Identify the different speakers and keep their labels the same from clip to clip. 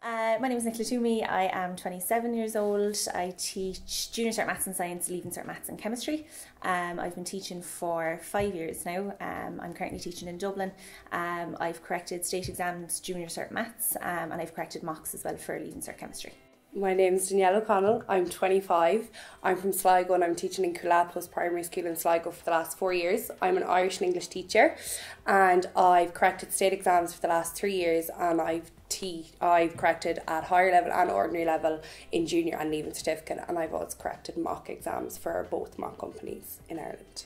Speaker 1: My name is Nicola Toomey. I am 27 years old. I teach Junior Cert Maths and Science, Leaving Cert Maths and Chemistry. I've been teaching for 5 years now. I'm currently teaching in Dublin. I've corrected state exams, Junior Cert Maths, and I've corrected mocks as well for Leaving Cert Chemistry.
Speaker 2: My name is Danielle O'Connell. I'm 25. I'm from Sligo and I'm teaching in Coolab Post Primary School in Sligo for the last 4 years. I'm an Irish and English teacher and I've corrected state exams for the last 3 years, and I've corrected at higher level and ordinary level in junior and leaving certificate, and I've also corrected mock exams for both mock companies in Ireland.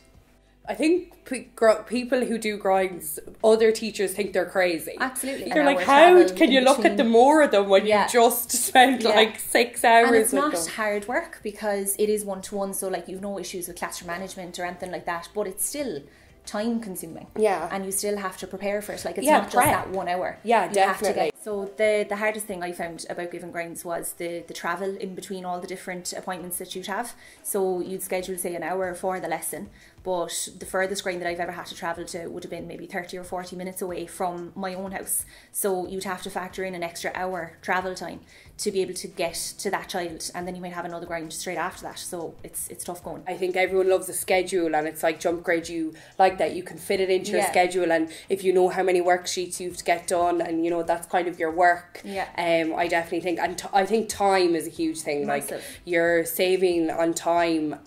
Speaker 2: I think people who do grinds, other teachers think they're crazy.
Speaker 1: Absolutely.
Speaker 2: They're like, how can you look at the more of them when you just spent like 6 hours
Speaker 1: and it's
Speaker 2: with
Speaker 1: not
Speaker 2: them?
Speaker 1: hard work because it is one-to-one, so like you've no issues with classroom management or anything like that, but it's still time consuming.
Speaker 2: Yeah.
Speaker 1: And you still have to prepare for it. Like it's not just that 1 hour.
Speaker 2: Yeah,
Speaker 1: you
Speaker 2: definitely.
Speaker 1: So the hardest thing I found about giving grinds was the travel in between all the different appointments that you'd have. So you'd schedule say an hour for the lesson, but the furthest grind that I've ever had to travel to would have been maybe 30 or 40 minutes away from my own house. So you'd have to factor in an extra hour travel time to be able to get to that child, and then you might have another grind straight after that. So it's tough going.
Speaker 2: I think everyone loves a schedule, and it's like Jump Grade, you like that you can fit it into your schedule, and if you know how many worksheets you have to get done, and you know that's kind of your work. I definitely think, and I think time is a huge thing.
Speaker 1: Massive.
Speaker 2: Like you're saving on time,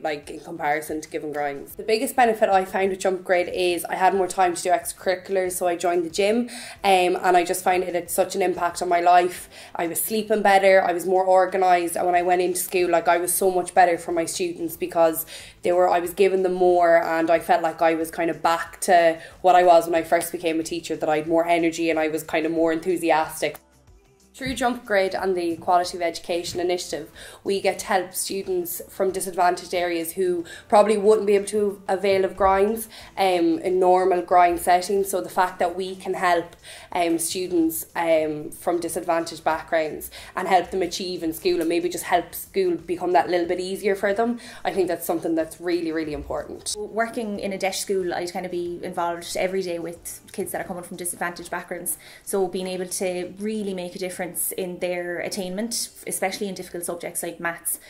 Speaker 2: like in comparison to giving grinds. The biggest benefit I found with Jump Grade is I had more time to do extracurriculars, so I joined the gym, and I just find it had such an impact on my life. I was sleeping better, I was more organised, and when I went into school, like I was so much better for my students because I was giving them more, and I felt like I was kind of back to what I was when I first became a teacher, that I had more energy and I was kind of more enthusiastic. Through Jump Grade and the Quality of Education Initiative, we get to help students from disadvantaged areas who probably wouldn't be able to avail of grinds in normal grind settings. So the fact that we can help students from disadvantaged backgrounds and help them achieve in school, and maybe just help school become that little bit easier for them, I think that's something that's really, really important.
Speaker 1: Working in a DEIS school, I'd kind of be involved every day with kids that are coming from disadvantaged backgrounds. So being able to really make a difference in their attainment, especially in difficult subjects like maths,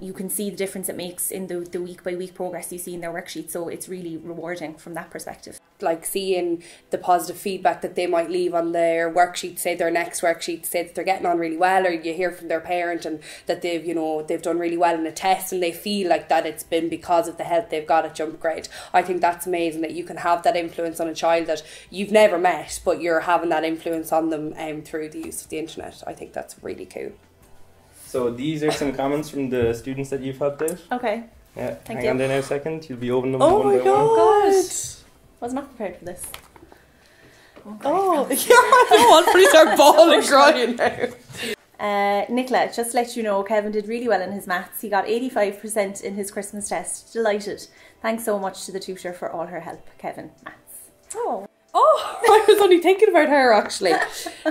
Speaker 1: you can see the difference it makes in the week by week progress you see in their worksheet. So it's really rewarding from that perspective.
Speaker 2: Like seeing the positive feedback that they might leave on their worksheet, say their next worksheet, say that they're getting on really well, or you hear from their parent and that they've done really well in a test, and they feel like that it's been because of the help they've got at Jump Grade. I think that's amazing that you can have that influence on a child that you've never met, but you're having that influence on them through the use of the internet. I think that's really cool.
Speaker 3: So these are some comments from the students that you've helped out.
Speaker 1: Okay.
Speaker 3: Yeah,
Speaker 1: Thank
Speaker 3: hang
Speaker 1: you.
Speaker 3: on there now a second. You'll be opening them
Speaker 2: Oh
Speaker 3: one
Speaker 2: my
Speaker 3: by
Speaker 2: god!
Speaker 3: one.
Speaker 1: Was not prepared for this.
Speaker 2: Oh, yeah, I know. I'll pretty start bawling crying now.
Speaker 1: Nicola, just to let you know, Kevin did really well in his maths. He got 85% in his Christmas test. Delighted. Thanks so much to the tutor for all her help, Kevin. Maths.
Speaker 2: Oh, I was only thinking about her actually.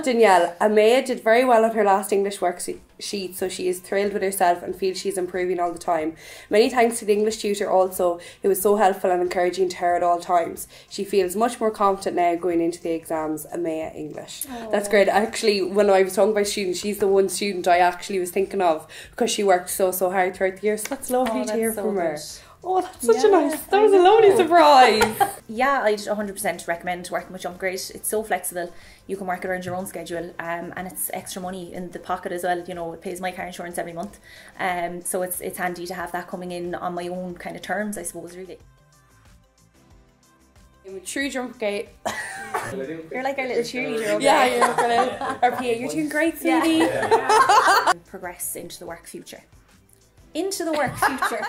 Speaker 2: Danielle, Amaya did very well on her last English worksheet, so she is thrilled with herself and feels she's improving all the time. Many thanks to the English tutor also, who was so helpful and encouraging to her at all times. She feels much more confident now going into the exams. Amaya English. Oh. That's great. Actually, when I was talking about students, she's the one student I actually was thinking of because she worked so hard throughout the year. So that's lovely to hear from her. Oh, that's such a nice, that was a lovely surprise.
Speaker 1: Yeah, I'd 100% recommend working with Jump Grade. It's so flexible. You can work around your own schedule, and it's extra money in the pocket as well. You know, it pays my car insurance every month. So it's handy to have that coming in on my own kind of terms, I suppose, really.
Speaker 2: With true Jump Grade.
Speaker 1: You're like our little cheerleader over
Speaker 2: Yeah,
Speaker 1: there.
Speaker 2: you're brilliant. Our PA, you're doing great, sweetie.
Speaker 1: Progress into the work future. Into the work future.